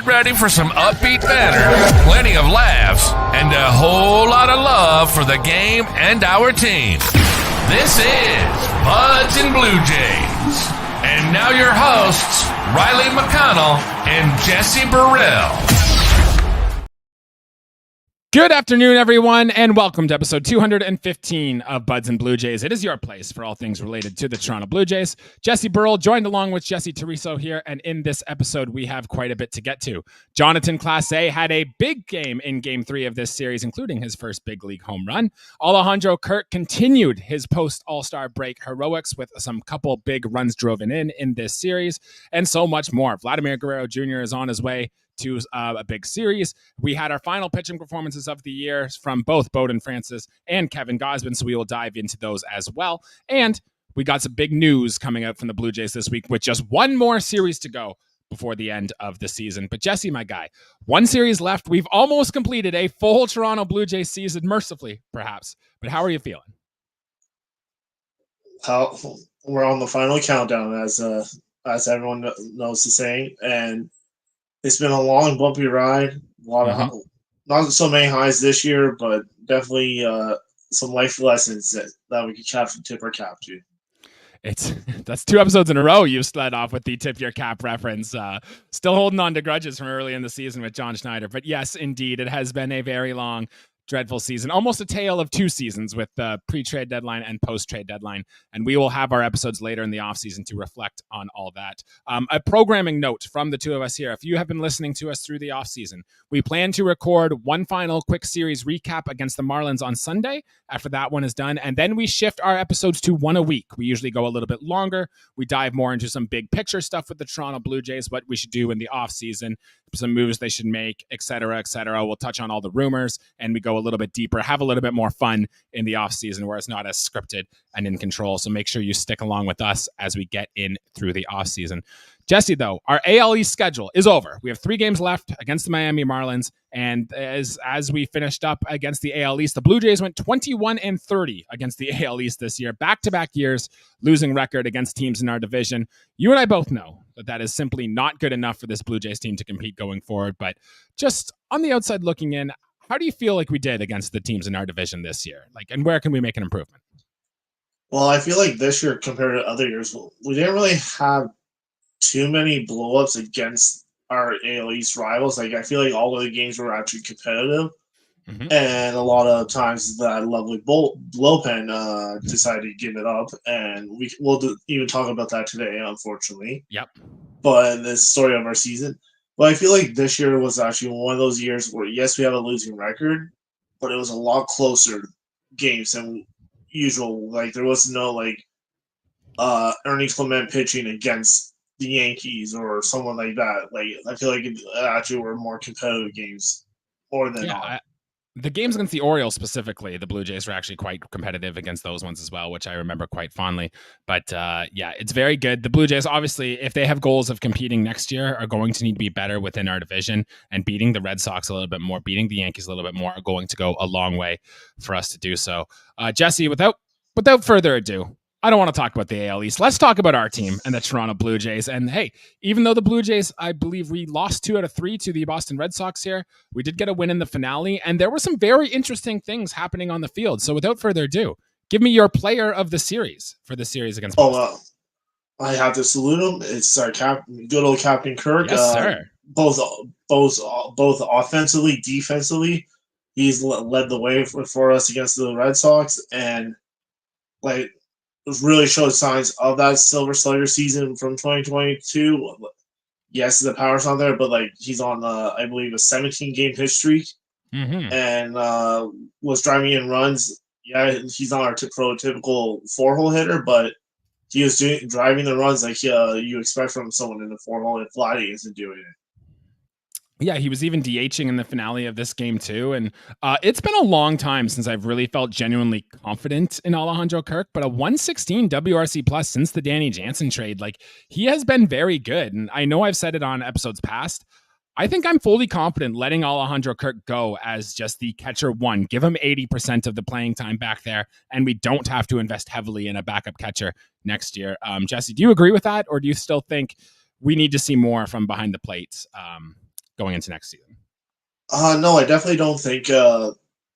Get ready for some upbeat banter, plenty of laughs, and a whole lot of love for the game and our team. This is Buds and Blue Jays. And now your hosts, Riley McConnell and Jesse Burrell. Good afternoon, everyone, and welcome to episode 215 of Buds and Blue Jays. It is your place for all things related to the Toronto Blue Jays. Jesse Burrell joined along with Jesse Tereso here, and in this episode, we have quite a bit to get to. Jonatan Clase had a big game in Game 3 of this series, including his first big league home run. Alejandro Kirk continued his post-All-Star break heroics with some couple big runs driven in this series, and so much more. Vladimir Guerrero Jr. is on his way to a big series. We had our final pitching performances of the year from both Bowden Francis and Kevin Gausman, so we will dive into those as well. And we got some big news coming out from the Blue Jays this week with just one more series to go before the end of the season. But Jesse, my guy, one series left. We've almost completed a full Toronto Blue Jays season, mercifully, perhaps. But how are you feeling? We're on the final countdown, as everyone knows the saying, and it's been a long, bumpy ride. A lot of not so many highs this year, but definitely some life lessons that we can tip our cap to. That's 2 episodes in a row you've led off with the tip your cap reference. Still holding on to grudges from early in the season with John Schneider. But yes, indeed, it has been a very long, dreadful season, almost a tale of 2 seasons with the pre-trade deadline and post-trade deadline. And we will have our episodes later in the offseason to reflect on all that. A programming note from the 2 of us here. If you have been listening to us through the offseason, we plan to record one final quick series recap against the Marlins on Sunday after that one is done. And then we shift our episodes to 1 a week. We usually go a little bit longer. We dive more into some big picture stuff with the Toronto Blue Jays, what we should do in the offseason, some moves they should make, et cetera, et cetera. We'll touch on all the rumors, and we go a little bit deeper, have a little bit more fun in the offseason where it's not as scripted and in control. So make sure you stick along with us as we get in through the offseason. Jesse, though, our AL East schedule is over. We have 3 games left against the Miami Marlins. And as we finished up against the AL East, the Blue Jays went 21-30 against the AL East this year, back-to-back years, losing record against teams in our division. You and I both know that is simply not good enough for this Blue Jays team to compete going forward. But just on the outside looking in, how do you feel like we did against the teams in our division this year? And where can we make an improvement? Well, I feel like this year compared to other years, we didn't really have too many blow-ups against our AL East rivals. I feel like all of the games were actually competitive, and a lot of times that lovely bullpen decided to give it up, and we'll even talk about that today, unfortunately. Yep. But the story of our season. But I feel like this year was actually one of those years where, yes, we have a losing record, but it was a lot closer games than usual. There was no Ernie Clement pitching against the Yankees or someone like that. I feel like it actually were more competitive games more than not. The games against the Orioles specifically, the Blue Jays were actually quite competitive against those ones as well, which I remember quite fondly. But it's very good. The Blue Jays, obviously, if they have goals of competing next year, are going to need to be better within our division, and beating the Red Sox a little bit more, beating the Yankees a little bit more are going to go a long way for us to do so. Jesse, without further ado, I don't want to talk about the AL East. Let's talk about our team and the Toronto Blue Jays. And hey, even though the Blue Jays, I believe we lost 2 out of 3 to the Boston Red Sox here, we did get a win in the finale, and there were some very interesting things happening on the field. So without further ado, give me your player of the series for the series against Boston. I have to salute him. It's our good old Captain Kirk. Yes, sir. Both offensively, defensively, he's led the way for us against the Red Sox, and really showed signs of that Silver Slugger season from 2022. Yes, the power's not there, but he's on I believe a 17-game pitch streak, and was driving in runs. Yeah, he's not our prototypical 4-hole hitter, but he was driving the runs like you expect from someone in the 4-hole, and Vladdy isn't doing it. Yeah, he was even DHing in the finale of this game too. And it's been a long time since I've really felt genuinely confident in Alejandro Kirk, but a 116 WRC plus since the Danny Jansen trade, he has been very good. And I know I've said it on episodes past. I think I'm fully confident letting Alejandro Kirk go as just the catcher 1. Give him 80% of the playing time back there, and we don't have to invest heavily in a backup catcher next year. Jesse, do you agree with that, or do you still think we need to see more from behind the plate going into next season? No, I definitely don't think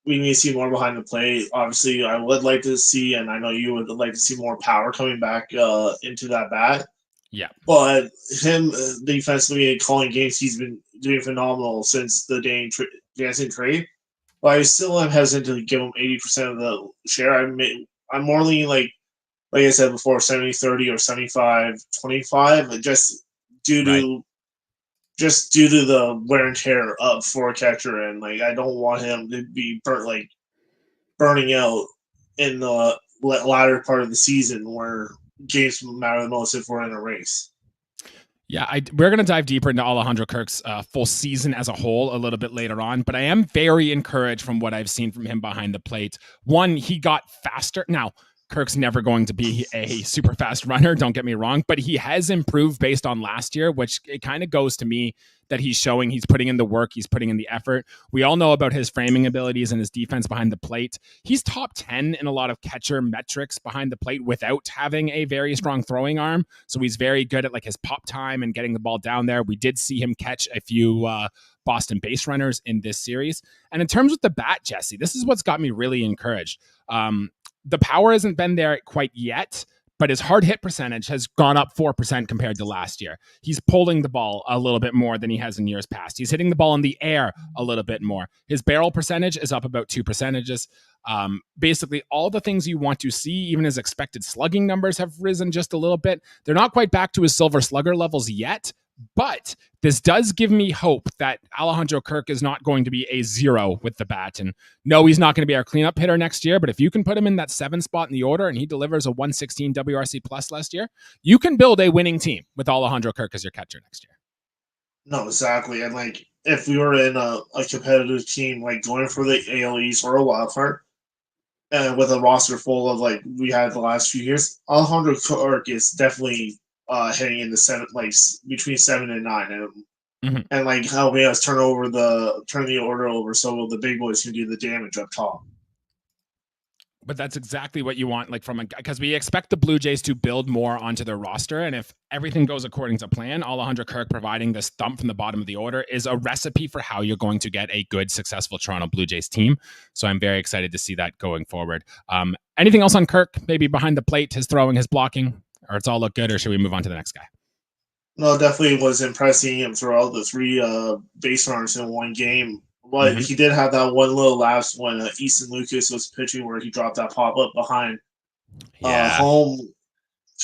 we need to see more behind the plate. Obviously, I would like to see, and I know you would like to see more power coming back into that bat. Yeah. But him defensively and calling games, he's been doing phenomenal since the Jansen trade. But I still am hesitant to give him 80% of the share. I'm more leaning like I said before, 70-30 or 75-25, just due to the wear and tear of for a catcher, and like I don't want him to be burning out in the latter part of the season where games matter the most if we're in a race. Yeah, we're going to dive deeper into Alejandro Kirk's full season as a whole a little bit later on, but I am very encouraged from what I've seen from him behind the plate. One, he got faster. Now, Kirk's never going to be a super fast runner, don't get me wrong, but he has improved based on last year, which it kind of goes to me that he's showing he's putting in the work, he's putting in the effort. We all know about his framing abilities and his defense behind the plate. He's top 10 in a lot of catcher metrics behind the plate without having a very strong throwing arm. So he's very good at like his pop time and getting the ball down there. We did see him catch a few Boston base runners in this series. And in terms of the bat, Jesse, this is what's got me really encouraged. The power hasn't been there quite yet, but his hard hit percentage has gone up 4% compared to last year. He's pulling the ball a little bit more than he has in years past. He's hitting the ball in the air a little bit more. His barrel percentage is up about 2 percentages. Basically, all the things you want to see, even his expected slugging numbers have risen just a little bit. They're not quite back to his silver slugger levels yet, but this does give me hope that Alejandro Kirk is not going to be a zero with the bat. And no, he's not going to be our cleanup hitter next year, but if you can put him in that 7 spot in the order and he delivers a 116 WRC plus last year, you can build a winning team with Alejandro Kirk as your catcher next year. No, exactly. And like if we were in a competitive team, like going for the AL East or a wild card, and with a roster full of like we had the last few years, Alejandro Kirk is definitely heading in the 7, like between 7 and 9, and like helping us turn the order over so the big boys can do the damage up top. But that's exactly what you want, like because we expect the Blue Jays to build more onto their roster, and if everything goes according to plan, Alejandro Kirk providing this thump from the bottom of the order is a recipe for how you're going to get a good, successful Toronto Blue Jays team. So I'm very excited to see that going forward. Anything else on Kirk? Maybe behind the plate, his throwing, his blocking, or it's all look good, or should we move on to the next guy? No, definitely was impressing him throughout the 3 base runners in one game. But he did have that one little lapse when Easton Lucas was pitching where he dropped that pop-up behind home.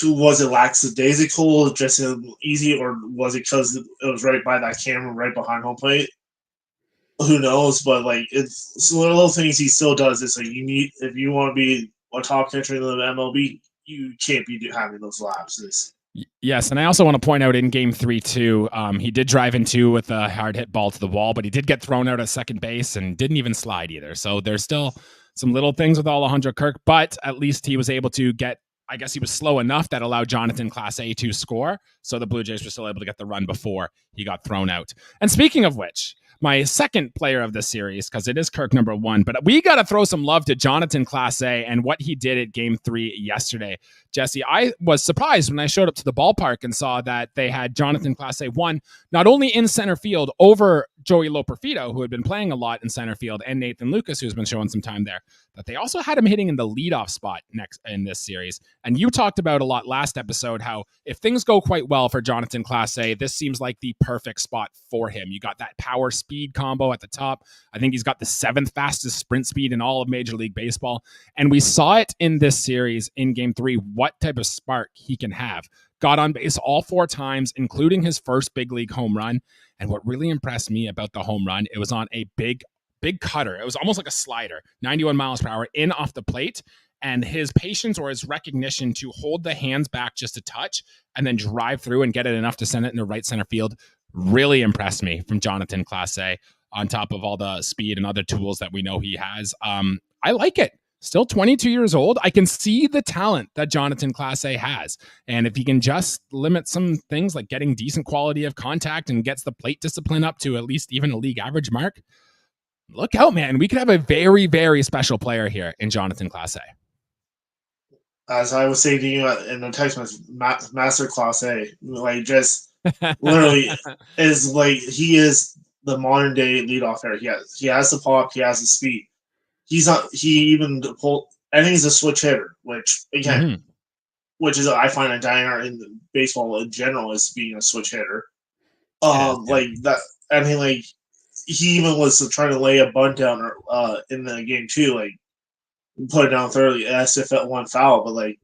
Was it lackadaisical, just easy, or was it because it was right by that camera right behind home plate? Who knows? But like it's little things he still does. It's like if you want to be a top catcher in the MLB, you can't be having those lapses. Yes, and I also want to point out in Game 3 too, he did drive in 2 with a hard hit ball to the wall, but he did get thrown out at second base and didn't even slide either. So there's still some little things with Alejandro Kirk, but at least he was able to get, I guess he was slow enough that allowed Jonatan Clase to score. So the Blue Jays were still able to get the run before he got thrown out. And speaking of which, my second player of the series, because it is Kirk number 1, but we got to throw some love to Jonatan Clase and what he did at Game 3 yesterday. Jesse, I was surprised when I showed up to the ballpark and saw that they had Jonatan Clase 1, not only in center field over Joey Loperfido, who had been playing a lot in center field, and Nathan Lucas, who's been showing some time there, but they also had him hitting in the leadoff spot next in this series. And you talked about a lot last episode how if things go quite well for Jonatan Clase, this seems like the perfect spot for him. You got that power speed combo at the top. I think he's got the 7th fastest sprint speed in all of Major League Baseball. And we saw it in this series in Game 3, what type of spark he can have. Got on base all 4 times, including his first big league home run. And what really impressed me about the home run, it was on a big cutter. It was almost like a slider, 91 miles per hour in off the plate. And his patience or his recognition to hold the hands back just a touch and then drive through and get it enough to send it into right center field really impressed me from Jonatan Clase, on top of all the speed and other tools that we know he has. I like it. Still 22 years old. I can see the talent that Jonatan Clase has. And if he can just limit some things like getting decent quality of contact and gets the plate discipline up to at least even a league average mark, look out, man. We could have a very, very special player here in Jonatan Clase. As I was saying to you in the text message, Master Clase, like just literally is like he is the modern day leadoff hitter. He has the pop, he has the speed. He's not. He even pulled. I think he's a switch hitter, which again, which is I find a dying art in baseball in general is being a switch hitter. Like that. I mean, like he even was trying to lay a bunt down in the game too, like put it down thoroughly as if it went foul. But like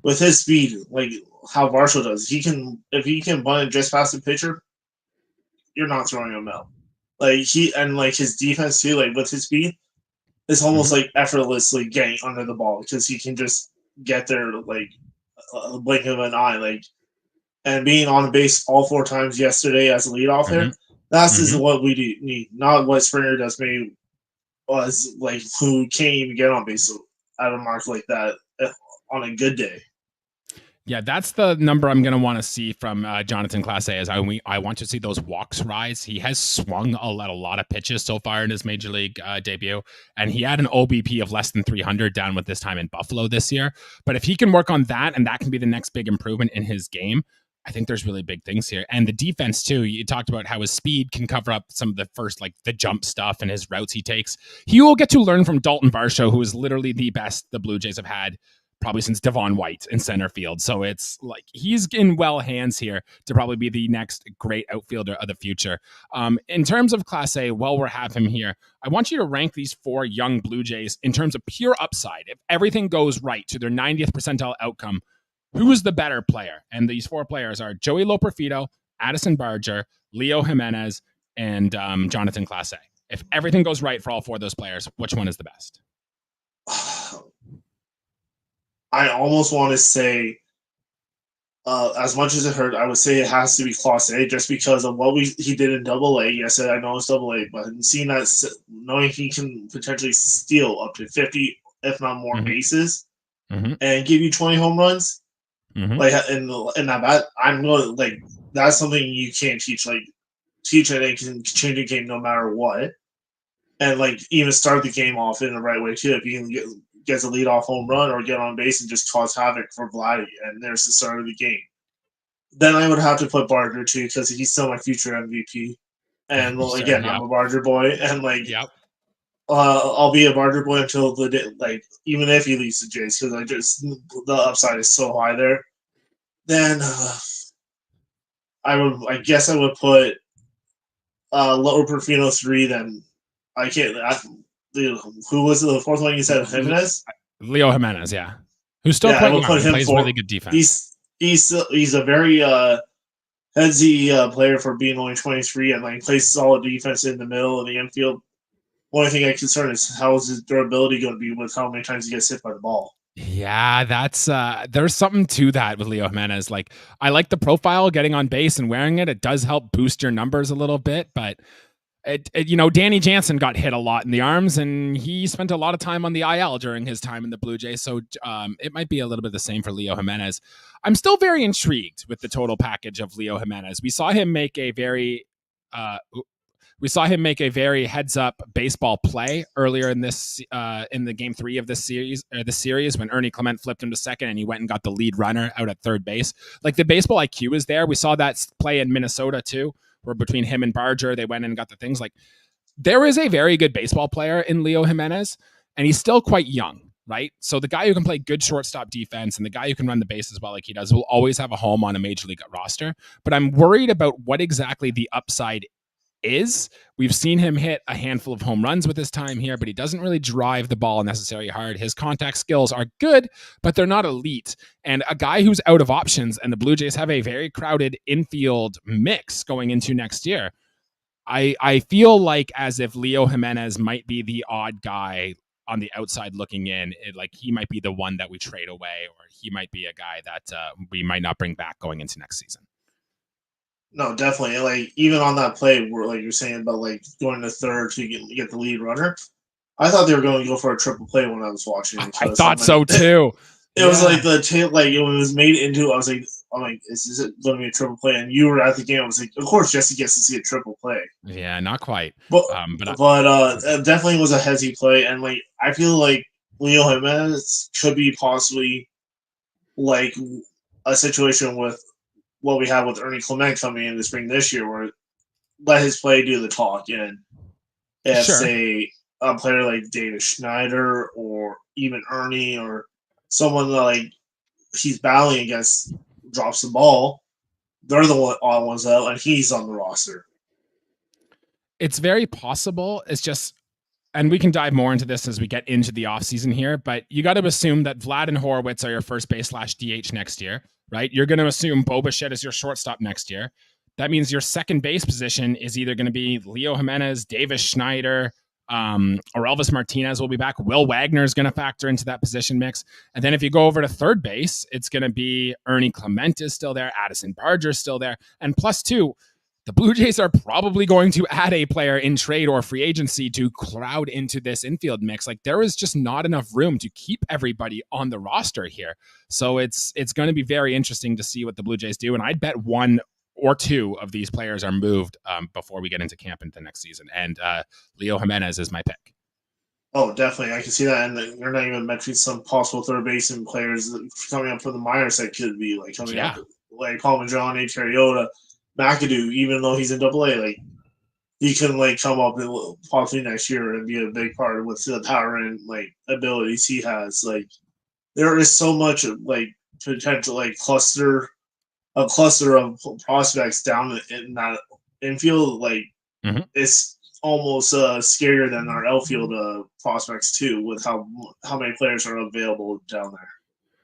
with his speed, like how Varsho does, if he can bunt it just past the pitcher, you're not throwing him out. Like like his defense too, like with his speed, it's almost like effortlessly getting under the ball because he can just get there like a blink of an eye, like and being on the base all 4 times yesterday as a leadoff hitter. That's is what we need, not what Springer does. Maybe was like who can't even get on base at a mark like that on a good day. Yeah, that's the number I'm going to want to see from Jonatan Clase. As I want to see those walks rise. He has swung a lot of pitches so far in his major league debut, and he had an OBP of less than 300 down with this time in Buffalo this year. But if he can work on that, and that can be the next big improvement in his game, I think there's really big things here. And the defense too. You talked about how his speed can cover up some of the first, like the jump stuff and his routes he takes. He will get to learn from Dalton Varsho, who is literally the best the Blue Jays have had probably since Devon White in center field. So it's like he's in well hands here to probably be the next great outfielder of the future. In terms of Class A, while we're having him here, I want you to rank these 4 young Blue Jays in terms of pure upside. If everything goes right to their 90th percentile outcome, who is the better player? And these 4 players are Joey Loperfido, Addison Barger, Leo Jimenez, and Jonatan Clase. If everything goes right for all 4 of those players, which one is the best? I almost want to say, as much as it hurt, I would say it has to be Class A just because of what he did in Double A. Yes, I know it's Double A, but seeing that, knowing he can potentially steal up to 50, if not more, bases and give you 20 home runs, like in that bat, I'm going like that's something you can't teach. Like teach it and can change the game no matter what, and like even start the game off in the right way too. If you can gets a leadoff home run or get on base and just cause havoc for Vladdy, and there's the start of the game. Then I would have to put Barger too because he's still my future MVP. And well, again, I'm a Barger boy, and like, I'll be a Barger boy until the day, like even if he leaves the Jays because I just the upside is so high there. Then I guess I would put Lower Perfino 3. Then I can't. Who was the 4th one you said? Jimenez? Leo Jimenez, yeah. Who's still quite young. Put him plays really good defense. He's a very headsy player for being only 23 and like plays solid defense in the middle of the infield. Only thing I'm concerned is how is his durability going to be with how many times he gets hit by the ball. Yeah, that's there's something to that with Leo Jimenez. Like I like the profile, getting on base and wearing it. It does help boost your numbers a little bit, but Danny Jansen got hit a lot in the arms, and he spent a lot of time on the IL during his time in the Blue Jays. So it might be a little bit the same for Leo Jimenez. I'm still very intrigued with the total package of Leo Jimenez. We saw him make a very heads up baseball play earlier in this in the game 3 of this series when Ernie Clement flipped him to second and he went and got the lead runner out at third base. Like the baseball IQ is there. We saw that play in Minnesota too, where between him and Barger, they went and got the things. Like there is a very good baseball player in Leo Jimenez, and he's still quite young, right? So the guy who can play good shortstop defense and the guy who can run the bases well like he does will always have a home on a major league roster. But I'm worried about what exactly the upside is. We've seen him hit a handful of home runs with his time here, but he doesn't really drive the ball necessarily hard. His contact skills are good, but they're not elite. And a guy who's out of options, and the Blue Jays have a very crowded infield mix going into next year, I feel like as if Leo Jimenez might be the odd guy on the outside looking in. Like he might be the one that we trade away, or he might be a guy that we might not bring back going into next season. No, definitely. Like even on that play where like you're saying about like going to third to get the lead runner, I thought they were going to go for a triple play when I was watching it. I thought so too. It was like the tail, like when it was made into. I was like, is it going to be a triple play? And you were at the game. I was like, of course, Jesse gets to see a triple play. Yeah, not quite. But it definitely was a hezzy play, and like I feel like Leo Jimenez could be possibly like a situation with what we have with Ernie Clement coming in the spring this year, where let his play do the talk. And if, Sure. say, a player like David Schneider or even Ernie or someone like he's battling against drops the ball, they're the odd ones out, and he's on the roster. It's very possible. It's just, and we can dive more into this as we get into the offseason here, but you got to assume that Vlad and Horowitz are your first base / DH next year, right? You're going to assume Bo Bichette is your shortstop next year. That means your second base position is either going to be Leo Jimenez, Davis Schneider, or Elvis Martinez will be back. Will Wagner is going to factor into that position mix. And then if you go over to third base, it's going to be Ernie Clement is still there. Addison Barger is still there. And plus two, the Blue Jays are probably going to add a player in trade or free agency to crowd into this infield mix. Like there is just not enough room to keep everybody on the roster here. So it's going to be very interesting to see what the Blue Jays do. And I'd bet one or two of these players are moved before we get into camp into next season. And Leo Jimenez is my pick. Oh, definitely. I can see that. And they're not even mentioning some possible third baseman players coming up from the minors that could be like coming up, like Paul Majani, Terriota, McAdoo, even though he's in AA, like he can like come up and possibly next year and be a big part with the power and like abilities he has. Like there is so much like potential, like a cluster of prospects down in that infield. Like it's almost scarier than our outfield prospects too, with how many players are available down there.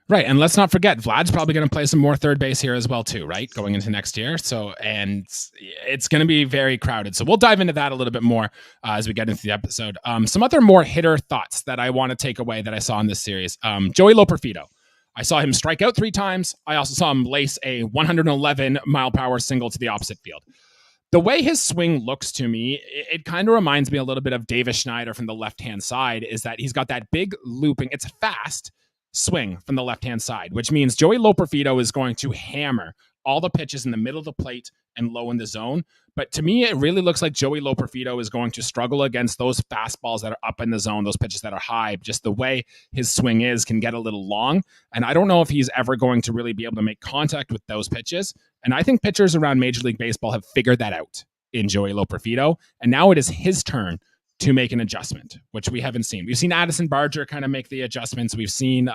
Right, and let's not forget, Vlad's probably going to play some more third base here as well too, right? Going into next year. So, and it's going to be very crowded. So we'll dive into that a little bit more as we get into the episode. Some other more hitter thoughts that I want to take away that I saw in this series. Joey Loperfido. I saw him strike out 3 times. I also saw him lace a 111 mile per hour single to the opposite field. The way his swing looks to me, it kind of reminds me a little bit of Davis Schneider from the left-hand side, is that he's got that big looping. It's fast swing from the left-hand side, which means Joey Loperfido is going to hammer all the pitches in the middle of the plate and low in the zone. But to me, it really looks like Joey Loperfido is going to struggle against those fastballs that are up in the zone, those pitches that are high. Just the way his swing is can get a little long. And I don't know if he's ever going to really be able to make contact with those pitches. And I think pitchers around Major League Baseball have figured that out in Joey Loperfido. And now it is his turn to make an adjustment, which we haven't seen. We've seen Addison Barger kind of make the adjustments. We've seen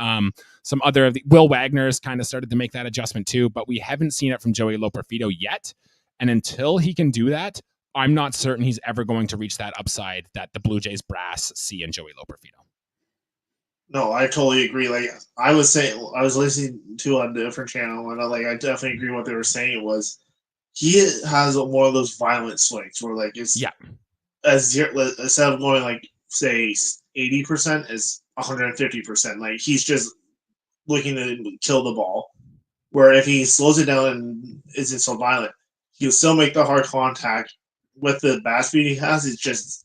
some other of the Will Wagner's kind of started to make that adjustment too, but we haven't seen it from Joey Loperfido yet. And until he can do that, I'm not certain he's ever going to reach that upside that the Blue Jays brass see in Joey Loperfido. No, I totally agree. Like I was listening to on a different channel, and I definitely agree with what they were saying. It was he has one of those violent swings where like it's instead of going like say 80% is 150%. Like he's just looking to kill the ball. Where if he slows it down and isn't so violent, he'll still make the hard contact with the bat speed he has. It's just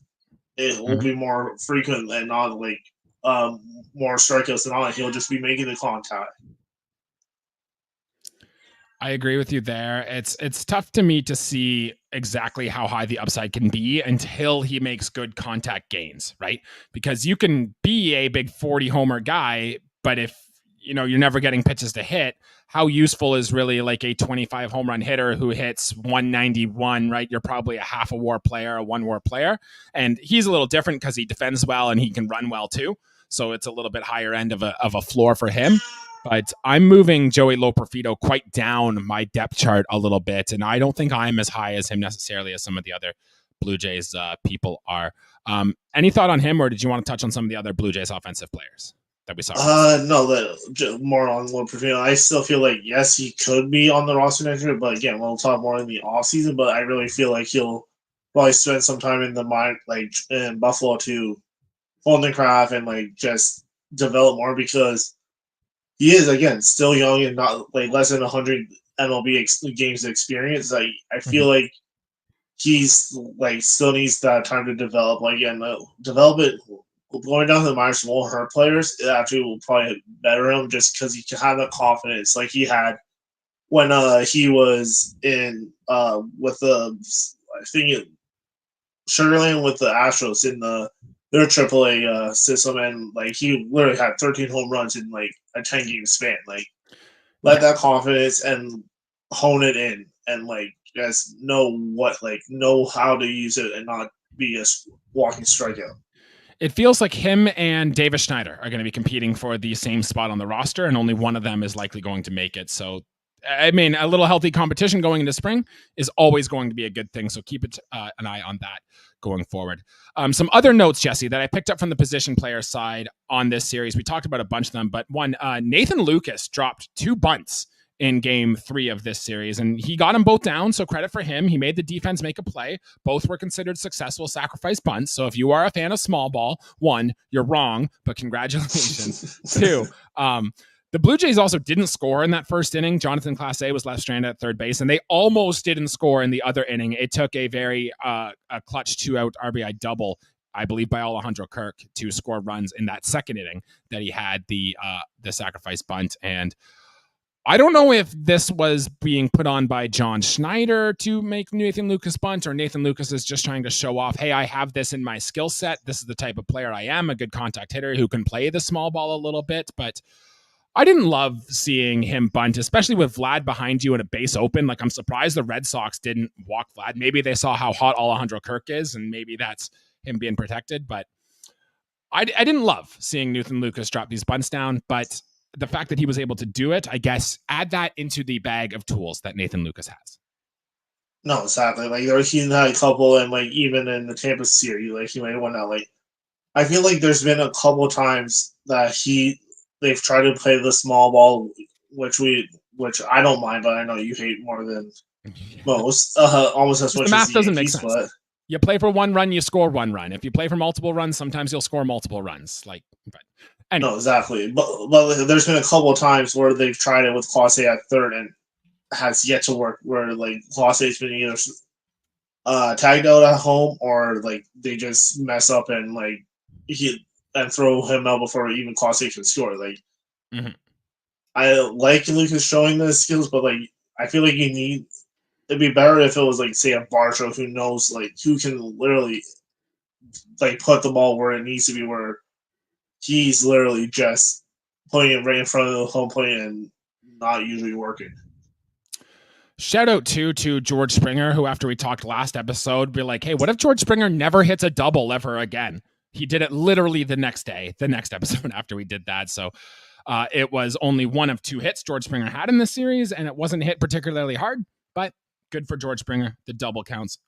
it will be more frequent and not like more strikeouts than all. He'll just be making the contact. I agree with you there. It's tough to me to see exactly how high the upside can be until he makes good contact gains, right? Because you can be a big 40 homer guy, but if you're never getting pitches to hit, how useful is really like a 25 home run hitter who hits 191, right? You're probably a half a WAR player, a 1 WAR player. And he's a little different because he defends well and he can run well too. So it's a little bit higher end of a floor for him. But I'm moving Joey Loperfido quite down my depth chart a little bit. And I don't think I'm as high as him necessarily as some of the other Blue Jays people are. Any thought on him, or did you want to touch on some of the other Blue Jays offensive players that we saw? No, more on Loperfido. I still feel like, yes, he could be on the roster next year, but again, we'll talk more in the offseason. But I really feel like he'll probably spend some time in the mind, like in Buffalo to hone the craft and like just develop more, because he is, again, still young and not like less than 100 MLB games of experience. Like I feel like he's like still needs that time to develop. Like develop it. Going down to the minors won't hurt players. It actually will probably better him just because he can have that confidence like he had when he was in with the Sugarland with the Astros in their AAA system, and like he literally had 13 home runs in like a 10-game span. Like let that confidence and hone it in, and like guys know how to use it and not be a walking strikeout. It feels like him and Davis Schneider are going to be competing for the same spot on the roster, and only one of them is likely going to make it. So, I mean, a little healthy competition going into spring is always going to be a good thing. So keep an eye on that going forward. Some other notes, Jesse, that I picked up from the position player side on this series. We talked about a bunch of them, but one, Nathan Lucas dropped 2 bunts in game 3 of this series, and he got them both down, so credit for him. He made the defense make a play. Both were considered successful sacrifice bunts. So if you are a fan of small ball, 1, you're wrong, but congratulations. 2, the Blue Jays also didn't score in that first inning. Jonatan Clase was left stranded at third base, and they almost didn't score in the other inning. It took a very a clutch 2-out RBI double, I believe, by Alejandro Kirk to score runs in that second inning that he had the sacrifice bunt. And I don't know if this was being put on by John Schneider to make Nathan Lucas bunt, or Nathan Lucas is just trying to show off, hey, I have this in my skill set. This is the type of player I am, a good contact hitter who can play the small ball a little bit. But I didn't love seeing him bunt, especially with Vlad behind you and a base open. Like, I'm surprised the Red Sox didn't walk Vlad. Maybe they saw how hot Alejandro Kirk is, and maybe that's him being protected. But I didn't love seeing Nathan Lucas drop these bunts down, but the fact that he was able to do it, I guess, add that into the bag of tools that Nathan Lucas has. No, exactly. Like, he's had a couple, and like even in the Tampa series, like he might have won out. Like, I feel like there's been a couple times that they've tried to play the small ball, which I don't mind, but I know you hate more than most. Almost as much. The math as doesn't make sense. But you play for 1 run, you score 1 run. If you play for multiple runs, sometimes you'll score multiple runs. But anyway. No, exactly. But there's been a couple of times where they've tried it with Clase at third and has yet to work. Where like Clase's been either tagged out at home, or like they just mess up and like and throw him out before even Clase can score. Like, I like Lucas showing the skills, but like I feel like it'd be better if it was like, say, a Barcho who knows, like, who can literally like put the ball where it needs to be, where he's literally just putting it right in front of the home plate and not usually working. Shout out to George Springer, who after we talked last episode, be like, hey, what if George Springer never hits a double ever again? He did it literally the next episode after we did that. So it was only 1 of 2 hits George Springer had in this series, and it wasn't hit particularly hard, but good for George Springer. The double counts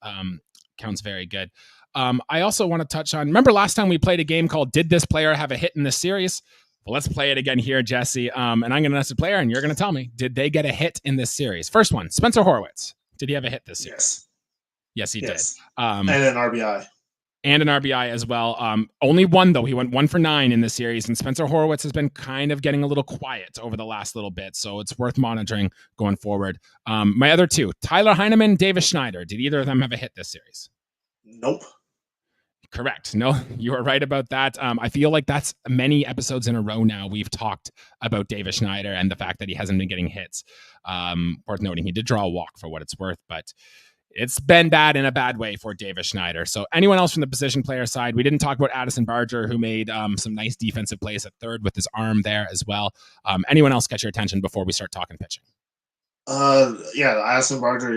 very good. I also want to touch on, remember last time we played a game called Did This Player Have a Hit in this Series? Well, let's play it again here, Jesse. And I'm going to ask the player, and you're going to tell me, did they get a hit in this series? First one, Spencer Horwitz. Did he have a hit this series? Yes, he did. And an RBI. And an RBI as well. Only 1, though. He went 1 for 9 in this series, and Spencer Horwitz has been kind of getting a little quiet over the last little bit, so it's worth monitoring going forward. My other 2, Tyler Heineman, Davis Schneider. Did either of them have a hit this series? Nope. Correct. No, you are right about that. I feel like that's many episodes in a row now we've talked about Davis Schneider and the fact that he hasn't been getting hits. Worth noting, he did draw a walk for what it's worth, but it's been bad in a bad way for Davis Schneider. So anyone else from the position player side? We didn't talk about Addison Barger, who made some nice defensive plays at third with his arm there as well. Anyone else catch your attention before we start talking pitching? Yeah, Addison Barger.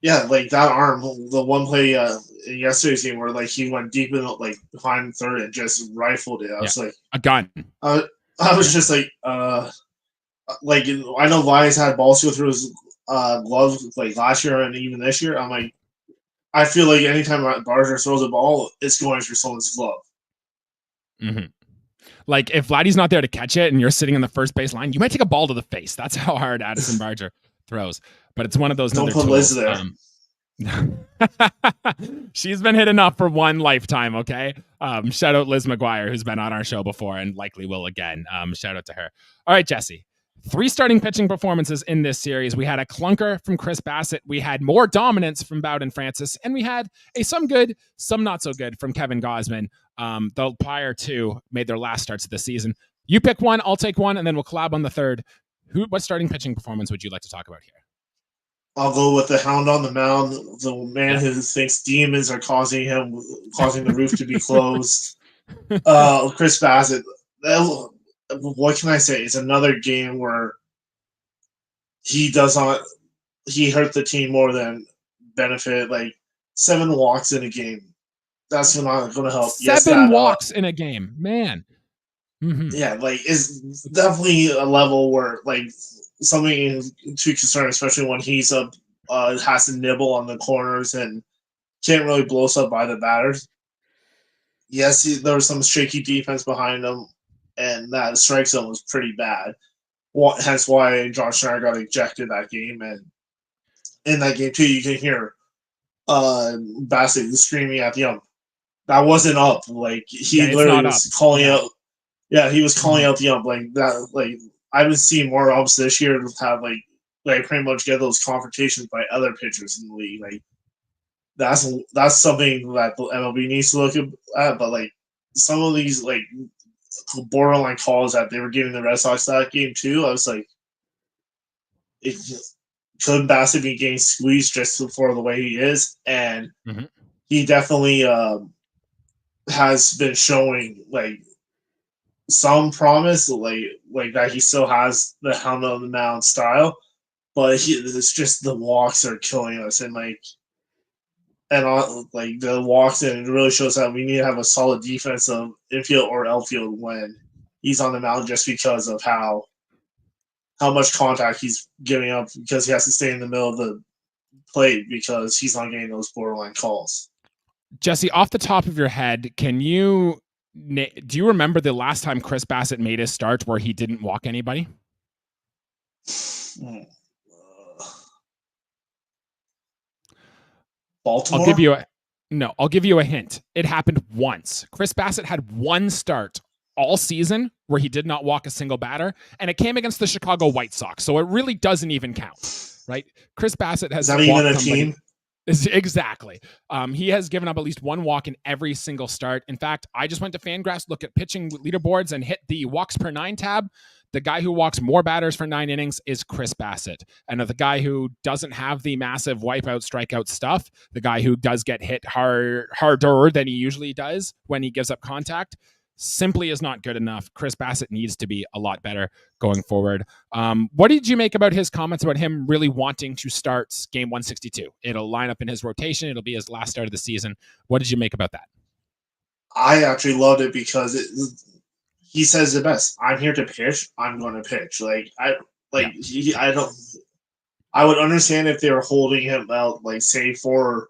Yeah, like that arm, the one play in yesterday's game where like he went deep in, like behind third and just rifled it. I was like, a gun. I was just like I know Lions had balls go through his gloves like last year and even this year. I'm like, I feel like anytime Barger throws a ball, it's going through someone's glove. Mm-hmm. Like if Vladdy's not there to catch it and you're sitting in the first base line, you might take a ball to the face. That's how hard Addison Barger throws. But it's one of those. Don't put Liz there. She's been hit enough for 1 lifetime. Okay. Shout out Liz McGuire, who's been on our show before and likely will again. Shout out to her. All right, Jesse. 3 starting pitching performances in this series. We had a clunker from Chris Bassett. We had more dominance from Bowden Francis, and we had some good, some not so good from Kevin Gausman. The prior 2 made their last starts of the season. You pick one, I'll take one, and then we'll collab on the third. What starting pitching performance would you like to talk about here? I'll go with the hound on the mound, the man who thinks demons are causing the roof to be closed. Chris Bassett. What can I say? It's another game where he does not he hurt the team more than benefit. Like 7 walks in a game, that's not going to help. Seven walks in a game, man. Mm-hmm. Yeah, like it's definitely a level where like something to concern, especially when he's up, has to nibble on the corners and can't really blow us up by the batters. Yes, there was some shaky defense behind him, and that strike zone was pretty bad. Hence why John Schneider got ejected that game, and in that game too, you can hear Bassett screaming at the ump. That wasn't up. Like he literally was calling out. Yeah, he was calling out the ump like that. Like I would see more umps this year have like pretty much get those confrontations by other pitchers in the league. Like that's something that the MLB needs to look at. But like some of these like borderline calls that they were giving the Red Sox that game too, I was like, could Bassett be getting squeezed just for the way he is? And he definitely has been showing like some promise, like that he still has the helmet on the mound style, but it's just the walks are killing us, and like the walks, and it really shows that we need to have a solid defensive infield or outfield when he's on the mound, just because of how much contact he's giving up, because he has to stay in the middle of the plate because he's not getting those borderline calls. Jesse, off the top of your head, do you remember the last time Chris Bassett made his start where he didn't walk anybody? Baltimore? I'll give you a hint. It happened once. Chris Bassett had one start all season where he did not walk a single batter, and it came against the Chicago White Sox, so it really doesn't even count, right? Chris Bassett has not even a team. Exactly. He has given up at least one walk in every single start. In fact, I just went to Fangraphs, look at pitching leaderboards, and hit the walks per 9 tab. The guy who walks more batters for 9 innings is Chris Bassett. And the guy who doesn't have the massive wipeout, strikeout stuff, the guy who does get hit harder than he usually does when he gives up contact, simply is not good enough. Chris Bassett needs to be a lot better going forward. What did you make about his comments about him really wanting to start game 162? It'll line up in his rotation. It'll be his last start of the season. What did you make about that? I actually loved it because he says the best. I'm here to pitch. I'm going to pitch. I would understand if they were holding him out, like say for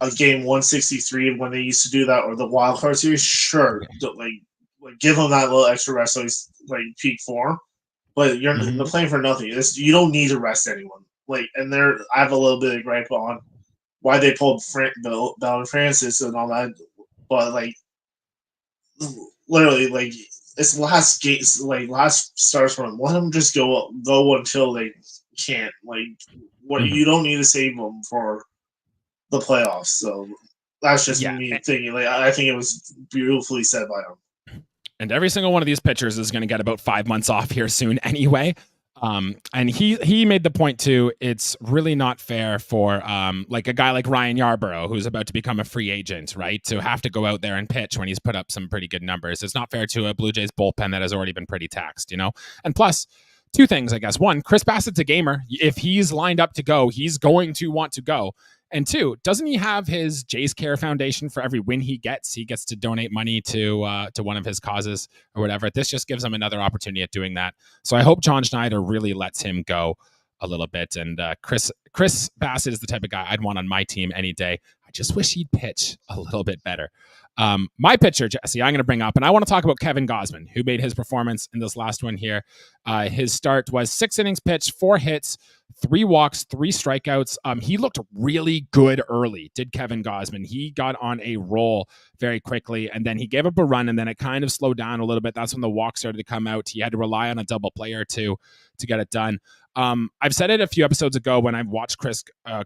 a game 163 when they used to do that, or the wild card series. Sure, like give him that little extra rest so he's like peak form. But you're playing for nothing. You don't need to rest anyone. Like, and I have a little bit of gripe on why they pulled Bowden Francis and all that, but like literally, like it's last starts for them. Let them just go until they can't. Like, what you don't need to save them for the playoffs. So that's just me thinking. Like, I think it was beautifully said by him. And every single one of these pitchers is going to get about 5 months off here soon anyway. And he made the point too. It's really not fair for like a guy like Ryan Yarbrough, who's about to become a free agent, right, to have to go out there and pitch when he's put up some pretty good numbers. It's not fair to a Blue Jays bullpen that has already been pretty taxed, And plus, 2 things, I guess. 1, Chris Bassett's a gamer. If he's lined up to go, he's going to want to go. And 2, doesn't he have his Jays Care Foundation? For every win he gets to donate money to one of his causes or whatever. This just gives him another opportunity at doing that. So I hope John Schneider really lets him go a little bit. And Chris Bassett is the type of guy I'd want on my team any day. I just wish he'd pitch a little bit better. My pitcher, Jesse, I'm going to bring up, and I want to talk about Kevin Gausman, who made his performance in this last one here. His start was 6 innings pitched, 4 hits, 3 walks, 3 strikeouts. He looked really good early, did Kevin Gausman. He got on a roll very quickly, and then he gave up a run, and then it kind of slowed down a little bit. That's when the walk started to come out. He had to rely on a double play or 2 to get it done. I've said it a few episodes ago when I watched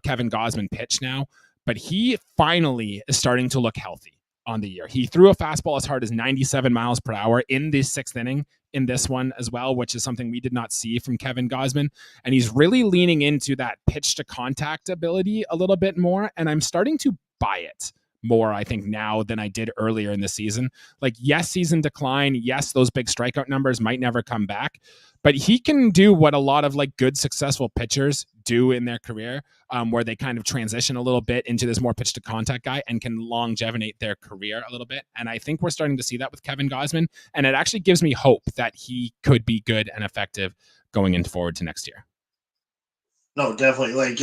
Kevin Gausman pitch now, but he finally is starting to look healthy on the year. He threw a fastball as hard as 97 miles per hour in the 6th inning in this one as well, which is something we did not see from Kevin Gausman. And he's really leaning into that pitch to contact ability a little bit more. And I'm starting to buy it more, I think, now than I did earlier in the season. Like, yes, he's in decline. Yes, those big strikeout numbers might never come back. but he can do what a lot of like good successful pitchers do in their career, where they kind of transition a little bit into this more pitch to contact guy and can longevinate their career a little bit. And I think we're starting to see that with Kevin Gausman, and it actually gives me hope that he could be good and effective going into forward to next year. No, definitely. Like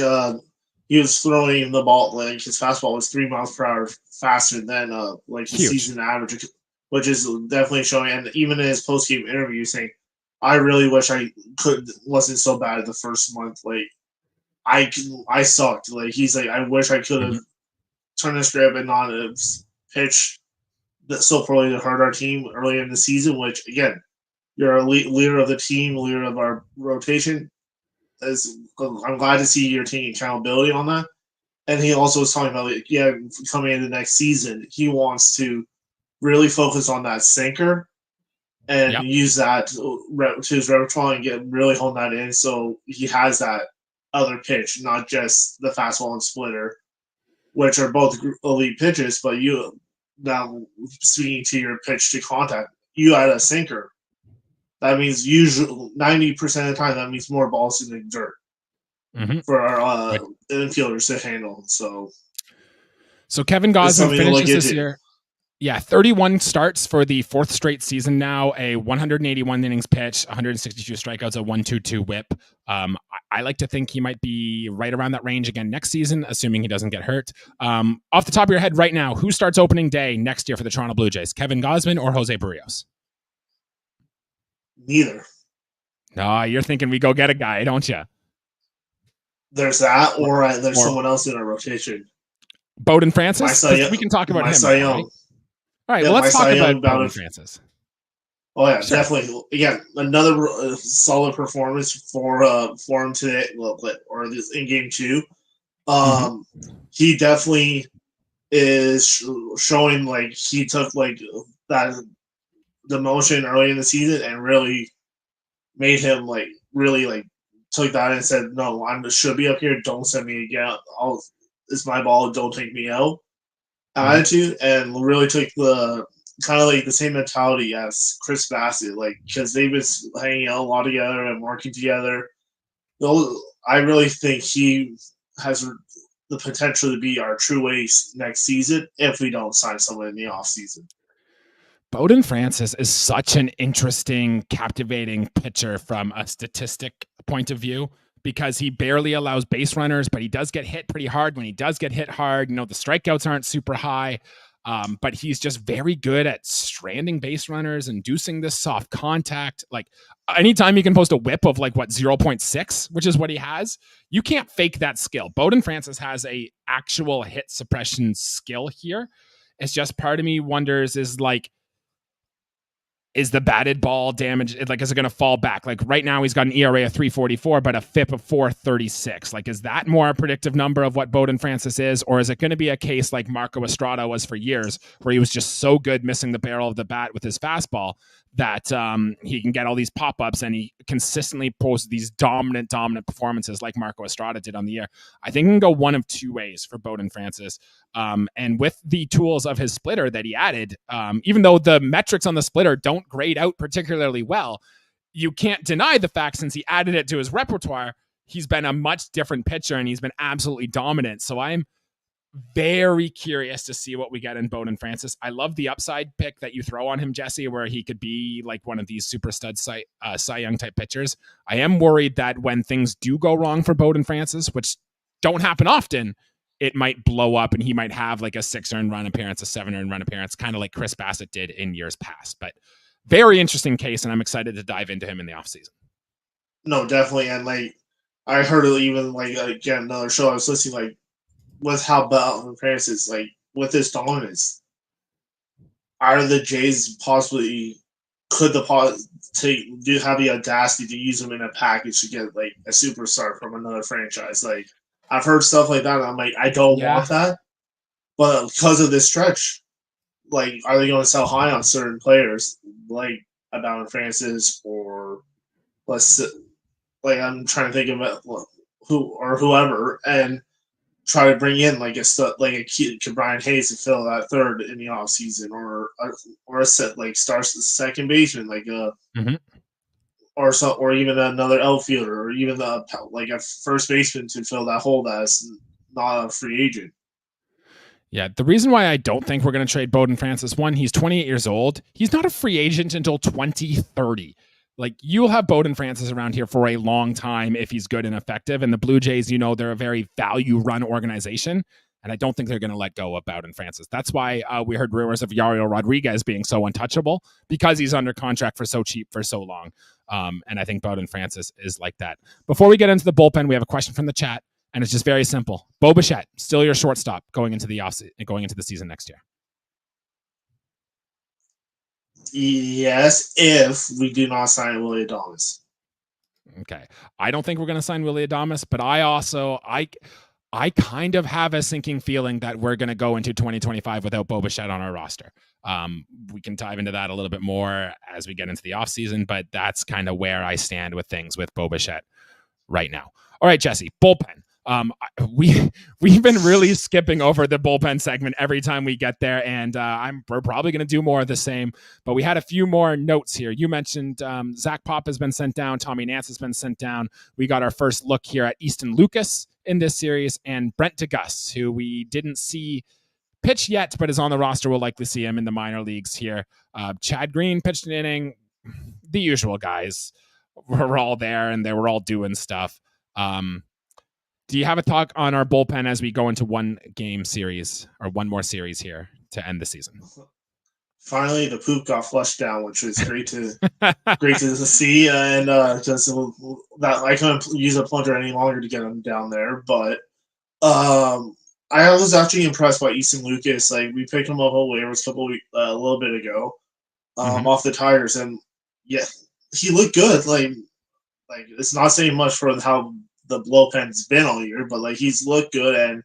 he was throwing the ball, like his fastball was 3 miles per hour faster than like the season average, which is definitely showing. And even in his post game interview, saying, "I really wish I wasn't so bad at the first month. Like I sucked. Like he's like, I wish I could have turned the script and not have pitched that so poorly to hurt our team early in the season. Which again, you're a leader of the team, leader of our rotation. I'm glad to see you're taking accountability on that." And he also was talking about, like, coming into next season, he wants to really focus on that sinker and use that to his repertoire and really hone that in, so he has that other pitch, not just the fastball and splitter, which are both elite pitches. But you now, speaking to your pitch to contact, you add a sinker. That means usually 90% of the time, that means more balls in the dirt for our infielders to handle. So Kevin Gausman finishes this year. Yeah, 31 starts for the fourth straight season now, a 181 innings pitched, 162 strikeouts, a 1.22 whip. I like to think he might be right around that range again next season, assuming he doesn't get hurt. Off the top of your head right now, who starts opening day next year for the Toronto Blue Jays? Kevin Gausman or Jose Barrios? Neither. No, you're thinking we go get a guy, don't you? There's that, or there's someone else in our rotation. Bowden Francis? We can talk about him. Right? All right, well, let's talk about Bowden Francis. Oh, yeah, definitely. Again, another solid performance for him today, or this in game 2. He definitely is showing like he took like that demotion early in the season and really made him like really like took that and said, "No, I should be up here. Don't send me again. It's my ball. Don't take me out." Attitude, and really took the kind of like the same mentality as Chris Bassett, like, because they've been hanging out a lot together and working together. I really think he has the potential to be our true ace next season if we don't sign someone in the offseason. Bowden Francis is such an interesting, captivating pitcher from a statistic point of view, because he barely allows base runners, but he does get hit pretty hard. When he does get hit hard, the strikeouts aren't super high, but he's just very good at stranding base runners, inducing this soft contact. Like, anytime you can post a whip of 0.6, which is what he has, you can't fake that skill. Bowden Francis has a actual hit suppression skill here. It's just, part of me wonders is the batted ball damage, is it going to fall back? Like, right now he's got an ERA of 3.44, but a FIP of 4.36. Like, is that more a predictive number of what Bowden Francis is? Or is it going to be a case like Marco Estrada was for years, where he was just so good missing the barrel of the bat with his fastball that he can get all these pop-ups and he consistently posts these dominant performances like Marco Estrada did on the year? I think he can go one of two ways for Bowden Francis. And with the tools of his splitter that he added, even though the metrics on the splitter don't grade out particularly well, you can't deny the fact, since he added it to his repertoire, he's been a much different pitcher and he's been absolutely dominant. So I'm very curious to see what we get in Bowden Francis. I love the upside pick that you throw on him, Jesse, where he could be like one of these super stud Cy Young type pitchers. I am worried that when things do go wrong for Bowden Francis, which don't happen often, it might blow up and he might have like a 6 earned run appearance, a 7 earned run appearance, kind of like Chris Bassett did in years past. But very interesting case, and I'm excited to dive into him in the offseason. No, definitely. And like, I heard it even like, again, another show I was listening, with how Bowden Francis, with this dominance, are the Jays possibly have the audacity to use him in a package to get a superstar from another franchise? I've heard stuff like that, and I'm like, I don't want that. But because of this stretch, are they going to sell high on certain players like a Bowden Francis, or I'm trying to think of whoever, and try to bring in a Brian Hayes to fill that third in the offseason, or a set starts the second baseman, or even another outfielder, or even like a first baseman to fill that hole that's not a free agent. Yeah, the reason why I don't think we're going to trade Bowden Francis, one, he's 28 years old. He's not a free agent until 2030. Like, you'll have Bowden Francis around here for a long time if he's good and effective. And the Blue Jays, they're a very value-run organization, and I don't think they're going to let go of Bowden Francis. That's why we heard rumors of Yariel Rodriguez being so untouchable, because he's under contract for so cheap for so long. And I think Bowden Francis is like that. Before we get into the bullpen, we have a question from the chat. And it's just very simple. Bo Bichette, still your shortstop going into the season next year. Yes, if we do not sign Willy Adames. Okay. I don't think we're going to sign Willy Adames, but I kind of have a sinking feeling that we're going to go into 2025 without Bo Bichette on our roster. We can dive into that a little bit more as we get into the offseason, but that's kind of where I stand with things with Bo Bichette right now. All right, Jesse, bullpen. We've been really skipping over the bullpen segment every time we get there, and we're probably going to do more of the same. But we had a few more notes here. You mentioned Zach Pop has been sent down, Tommy Nance has been sent down. We got our first look here at Easton Lucas in this series, and Brent DeGus, who we didn't see pitch yet, but is on the roster. We'll likely see him in the minor leagues here. Chad Green pitched an inning. The usual guys were all there, and they were all doing stuff. Do you have a talk on our bullpen as we go into one more series here to end the season? Finally, the poop got flushed down, which was great to see, and just that I couldn't use a plunger any longer to get him down there. But I was actually impressed by Easton Lucas. Like, we picked him up on waivers a little bit ago, off the Tigers, and yeah, he looked good. Like it's not saying much for how the bullpen's been all year, but like he's looked good, and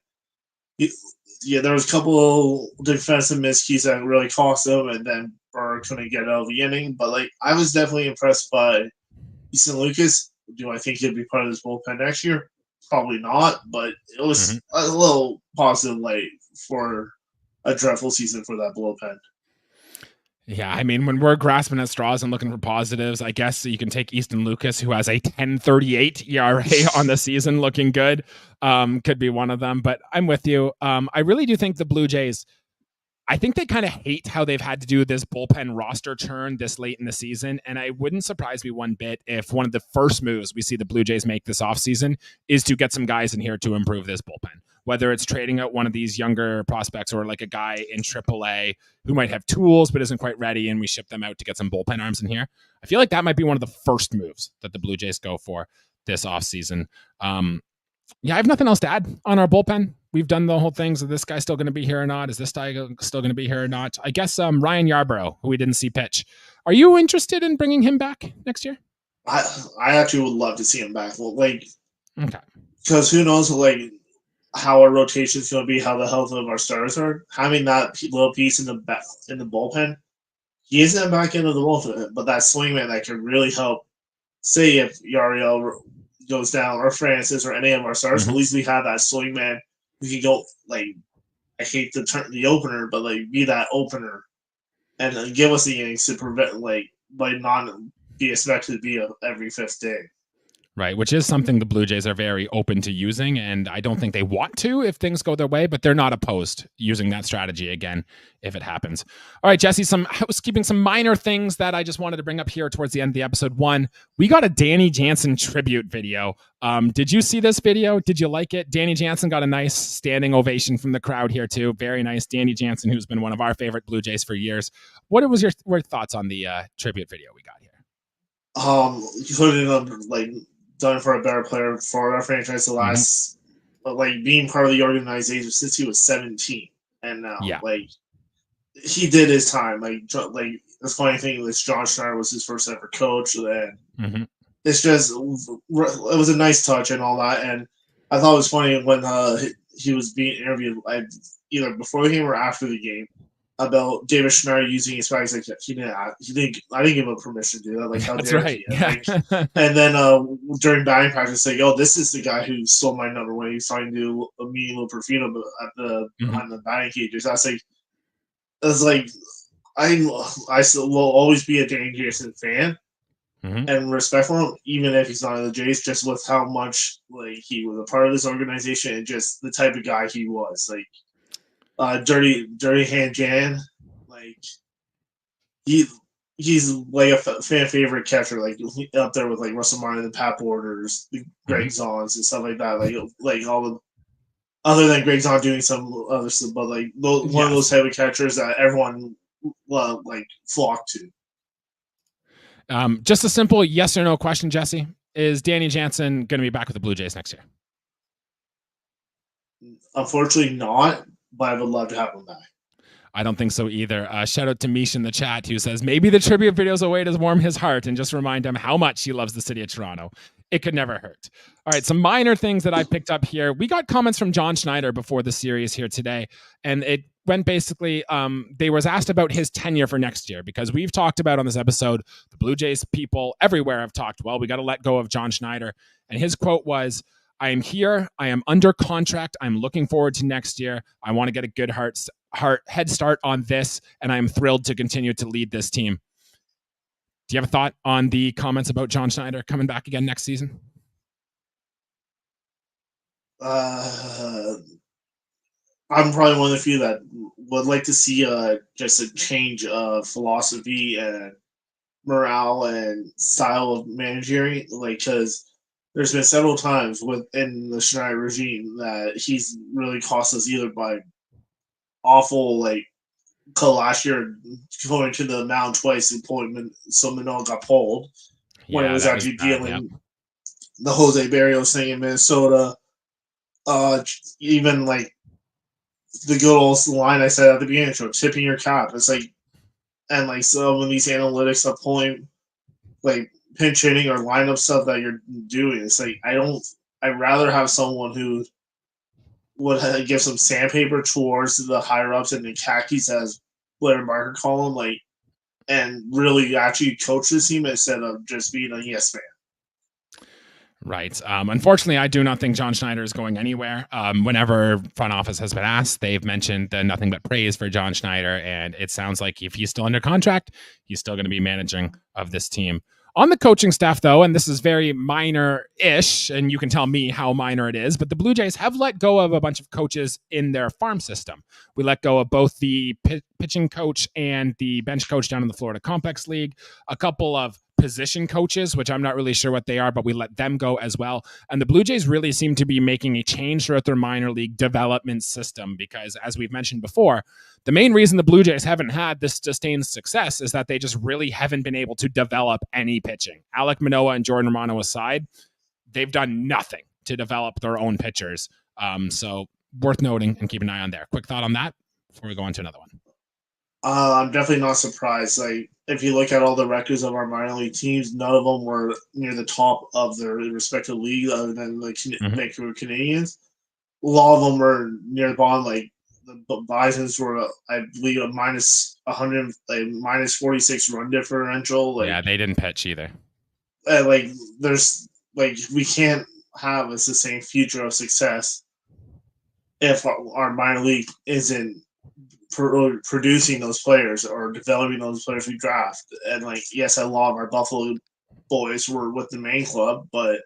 there was a couple defensive miscues that really cost him, and then Burr couldn't get out of the inning. But like I was definitely impressed by Easton Lucas. Do I think he'll be part of this bullpen next year? Probably not, but it was a little positive light for a dreadful season for that bullpen. Yeah, I mean, when we're grasping at straws and looking for positives, I guess you can take Easton Lucas, who has a 10.38 ERA on the season, looking good. Could be one of them, but I'm with you. I really do think the Blue Jays, I think they kind of hate how they've had to do this bullpen roster churn this late in the season, and I wouldn't surprise me one bit if one of the first moves we see the Blue Jays make this offseason is to get some guys in here to improve this bullpen. Whether it's trading out one of these younger prospects or like a guy in AAA who might have tools but isn't quite ready, and we ship them out to get some bullpen arms in here. I feel like that might be one of the first moves that the Blue Jays go for this offseason. Yeah, I have nothing else to add on our bullpen. We've done the whole thing. Is this guy still going to be here or not? Is this guy still going to be here or not? I guess Ryan Yarbrough, who we didn't see pitch. Are you interested in bringing him back next year? I actually would love to see him back. Okay. Because who knows, like, how our rotation is going to be, how the health of our starters are. Having that little piece in the bullpen, he isn't a back end of the bullpen, but that swingman that can really help. Say if Yariel goes down, or Francis, or any of our starters, at least we have that swingman who can go, like, I hate to turn the opener, but like be that opener and give us the innings to prevent, like not be expected to be every fifth day. Right, which is something the Blue Jays are very open to using, and I don't think they want to if things go their way, but they're not opposed using that strategy again if it happens. All right, Jesse, some housekeeping, some minor things that I just wanted to bring up here towards the end of the episode. One, we got a Danny Jansen tribute video. Did you see this video? Did you like it? Danny Jansen got a nice standing ovation from the crowd here too. Very nice. Danny Jansen, who's been one of our favorite Blue Jays for years. What was your thoughts on the tribute video we got here? You put it on, like, done for a better player for our franchise the last, but like being part of the organization since he was 17, and now like he did his time. Like the funny thing was John Schneider was his first ever coach, and it's just it was a nice touch and all that. And I thought it was funny when he was being interviewed, either before the game or after the game, about David Schneider using his bags. Like I didn't give him permission to do that. Like, how That's dare right. he? Like, and then during batting practice, like, oh, this is the guy who stole my number when he was talking to Emilio Perfino at the behind the batting cages. That's like I still will always be a Danny Jansen fan, and respect for him, even if he's not in the Jays, just with how much like he was a part of this organization and just the type of guy he was. Like Dirty Hand Jan, like he's like a fan favorite catcher, like up there with like Russell Martin and Pat Borders, Greg Zons and stuff like that. Like all the other than Greg Zahn doing some other stuff, but like one of those type of catchers that everyone like flocked to. Just a simple yes or no question, Jesse. Is Danny Jansen going to be back with the Blue Jays next year? Unfortunately not, but I would love to have him back. I don't think so either. Shout out to Mish in the chat who says, maybe the tribute videos a way to warm his heart and just remind him how much he loves the city of Toronto. It could never hurt. All right, some minor things that I picked up here. We got comments from John Schneider before the series here today, and it went basically, they was asked about his tenure for next year, because we've talked about on this episode, the Blue Jays people everywhere have talked, well, we got to let go of John Schneider. And his quote was, I am here. I am under contract. I'm looking forward to next year. I want to get a good head start on this, and I'm thrilled to continue to lead this team. Do you have a thought on the comments about John Schneider coming back again next season? I'm probably one of the few that would like to see just a change of philosophy and morale and style of managing, like, because there's been several times within the Schneider regime that he's really cost us either by awful, like last year going to the mound twice and pulling, so Manoah got pulled when it was actually dealing the Jose Barrios thing in Minnesota. Even like the good old line I said at the beginning of the show, tipping your cap. It's like, and like some of these analytics are pulling like pinch hitting or lineup stuff that you're doing. It's like I'd rather have someone who would give some sandpaper towards the higher ups and the khakis, as Blair Marker call them, like, and really actually coach the team instead of just being a yes man. Right. Unfortunately, I do not think John Schneider is going anywhere. Whenever front office has been asked, they've mentioned nothing but praise for John Schneider, and it sounds like if he's still under contract, he's still going to be managing of this team. On the coaching staff, though, and this is very minor-ish, and you can tell me how minor it is, but the Blue Jays have let go of a bunch of coaches in their farm system. We let go of both the pitching coach and the bench coach down in the Florida Complex League, a couple of position coaches, which I'm not really sure what they are, but we let them go as well. And the Blue Jays really seem to be making a change throughout their minor league development system, because as we've mentioned before, the main reason the Blue Jays haven't had this sustained success is that they just really haven't been able to develop any pitching. Alek Manoah and Jordan Romano aside, they've done nothing to develop their own pitchers. So worth noting and keep an eye on there. Quick thought on that before we go on to another one. I'm definitely not surprised. Like, if you look at all the records of our minor league teams, none of them were near the top of their respective league, other than the Vancouver Canadians. A lot of them were near the bottom. Like the Bisons were, I believe, a minus 100, like minus 46 run differential. Like, yeah, they didn't pitch either. Like, there's like, we can't have a sustained future of success if our minor league isn't producing those players or developing those players we draft. And like, yes, a lot of our Buffalo boys were with the main club, but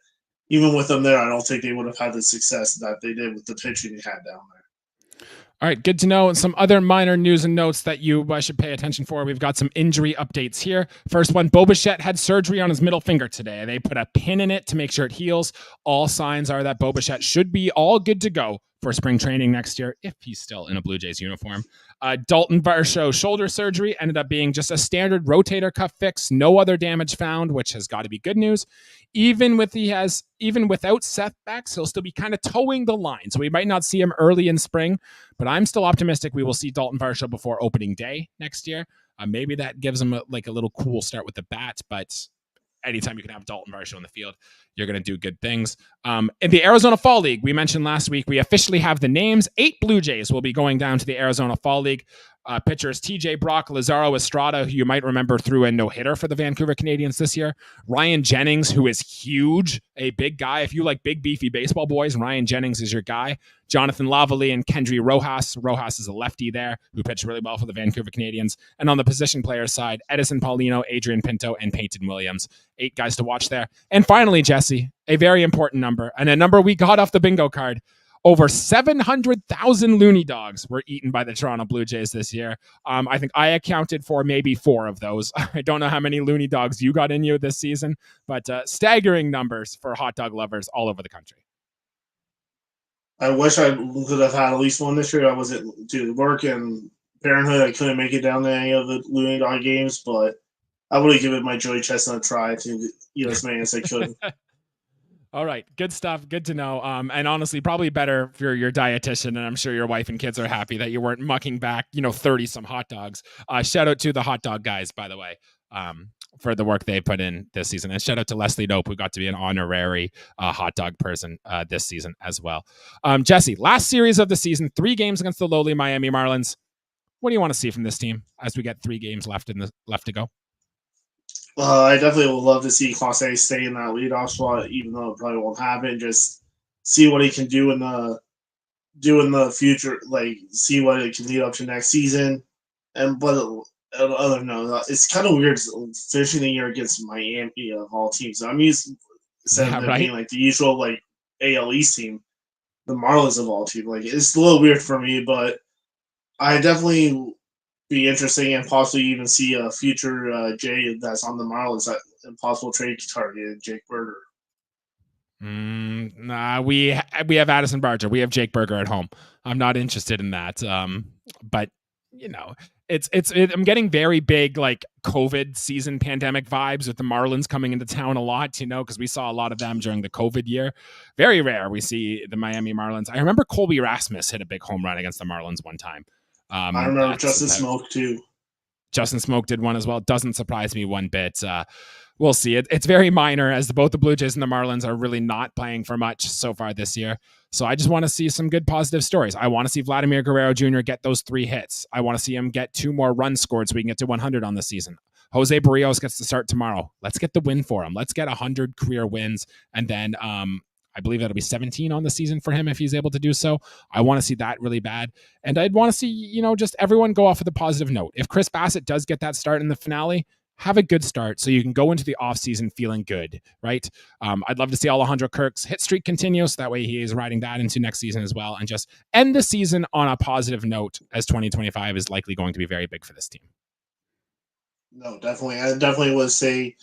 even with them there, I don't think they would have had the success that they did with the pitching they had down there. All right, good to know. Some other minor news and notes that you should pay attention for. We've got some injury updates here. First one, Bo Bichette had surgery on his middle finger today. They put a pin in it to make sure it heals. All signs are that Bo Bichette should be all good to go for spring training next year, if he's still in a Blue Jays uniform. Dalton Varsho shoulder surgery ended up being just a standard rotator cuff fix, no other damage found, which has got to be good news. Even without setbacks, he'll still be kind of towing the line, so we might not see him early in spring, but I'm still optimistic we will see Dalton Varsho before opening day next year. Maybe that gives him a little cool start with the bat, but anytime you can have Dalton Varsho in the field, you're going to do good things. In the Arizona Fall League, we mentioned last week, we officially have the names. 8 Blue Jays will be going down to the Arizona Fall League. Pitchers TJ Brock, Lazaro Estrada, who you might remember threw a no-hitter for the Vancouver Canadians this year. Ryan Jennings, who is huge, a big guy. If you like big, beefy baseball boys, Ryan Jennings is your guy. Jonathan Lavallee and Kendry Rojas. Rojas is a lefty there who pitched really well for the Vancouver Canadians. And on the position player side, Edison Paulino, Adrian Pinto, and Peyton Williams. 8 guys to watch there. And finally, Jesse, a very important number, and a number we got off the bingo card. Over 700,000 loony dogs were eaten by the Toronto Blue Jays this year. I think I accounted for maybe 4 of those. I don't know how many loony dogs you got in you this season, but staggering numbers for hot dog lovers all over the country. I wish I could have had at least one this year. I was due to work and parenthood. I couldn't make it down to any of the loony dog games, but I would have given my Joey Chestnut a try to eat as many as I could. All right. Good stuff. Good to know. And honestly, probably better for your dietitian. And I'm sure your wife and kids are happy that you weren't mucking back, 30 some hot dogs. Shout out to the hot dog guys, by the way, for the work they put in this season. And shout out to Leslie Dope, who got to be an honorary hot dog person this season as well. Jesse, last series of the season, 3 games against the lowly Miami Marlins. What do you want to see from this team as we get 3 games left to go? I definitely would love to see Clase stay in that leadoff spot, even though it probably won't happen. Just see what he can do in the future, like see what it can lead up to next season. But other than that, it's kind of weird finishing the year against Miami of all teams. I'm used to being like the usual like AL East team, the Marlins of all teams. Like it's a little weird for me, but I definitely be interesting and possibly even see a future Jay that's on the Marlins that impossible trade target, Jake Berger. Nah, we have Addison Barger. We have Jake Berger at home. I'm not interested in that. But I'm getting very big like COVID season pandemic vibes with the Marlins coming into town a lot, because we saw a lot of them during the COVID year. Very rare we see the Miami Marlins. I remember Colby Rasmus hit a big home run against the Marlins one time. I remember Justin Smoke too. Justin Smoke did one as well. Doesn't surprise me one bit. We'll see. It's very minor as both the Blue Jays and the Marlins are really not playing for much so far this year. So I just want to see some good positive stories. I want to see Vladimir Guerrero Jr. get those 3 hits. I want to see him get 2 more runs scored so we can get to 100 on the season. Jose Barrios gets to start tomorrow. Let's get the win for him. Let's get 100 career wins. And then I believe that'll be 17 on the season for him if he's able to do so. I want to see that really bad. And I'd want to see, just everyone go off with a positive note. If Chris Bassett does get that start in the finale, have a good start so you can go into the offseason feeling good, right? I'd love to see Alejandro Kirk's hit streak continue, so that way he is riding that into next season as well, and just end the season on a positive note, as 2025 is likely going to be very big for this team. No, definitely. I definitely would say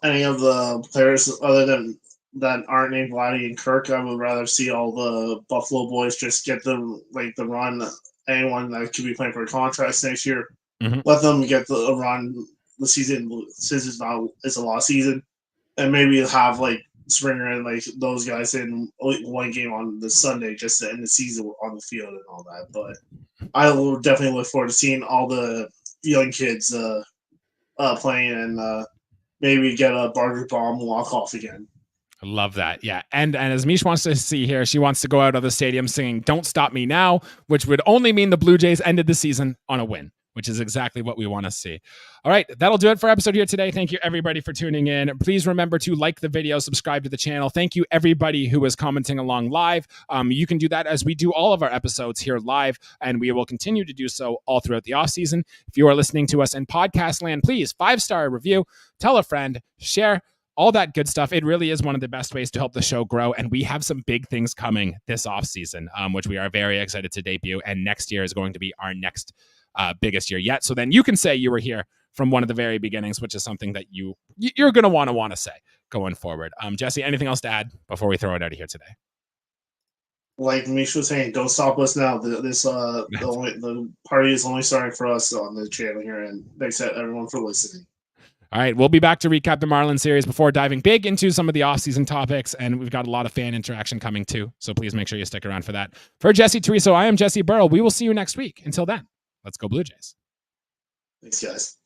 any of the players other than that aren't named Vladdy and Kirk, I would rather see all the Buffalo boys just get the run. Anyone that could be playing for contracts next year, let them get the run. The season, since it's a lost season, and maybe have like Springer and like those guys in one game on the Sunday just to end the season on the field and all that. But I will definitely look forward to seeing all the young kids playing and maybe get a Barger bomb walk off again. I love that. Yeah. And as Mish wants to see here, she wants to go out of the stadium singing "Don't Stop Me Now," which would only mean the Blue Jays ended the season on a win, which is exactly what we want to see. All right, that'll do it for episode here today. Thank you, everybody, for tuning in. Please remember to like the video, subscribe to the channel. Thank you, everybody who is commenting along live. You can do that as we do all of our episodes here live, and we will continue to do so all throughout the offseason. If you are listening to us in podcast land, please 5-star review, tell a friend, share, all that good stuff. It really is one of the best ways to help the show grow. And we have some big things coming this offseason, which we are very excited to debut. And next year is going to be our next biggest year yet. So then you can say you were here from one of the very beginnings, which is something that you're going to want to say going forward. Jesse, anything else to add before we throw it out of here today? Like Misha was saying, don't stop us now. The party is only starting for us on the channel here. And thanks to everyone for listening. All right, we'll be back to recap the Marlins series before diving big into some of the offseason topics, and we've got a lot of fan interaction coming too, so please make sure you stick around for that. For Jesse Turiso, I am Jesse Burrow. We will see you next week. Until then, let's go Blue Jays. Thanks, guys.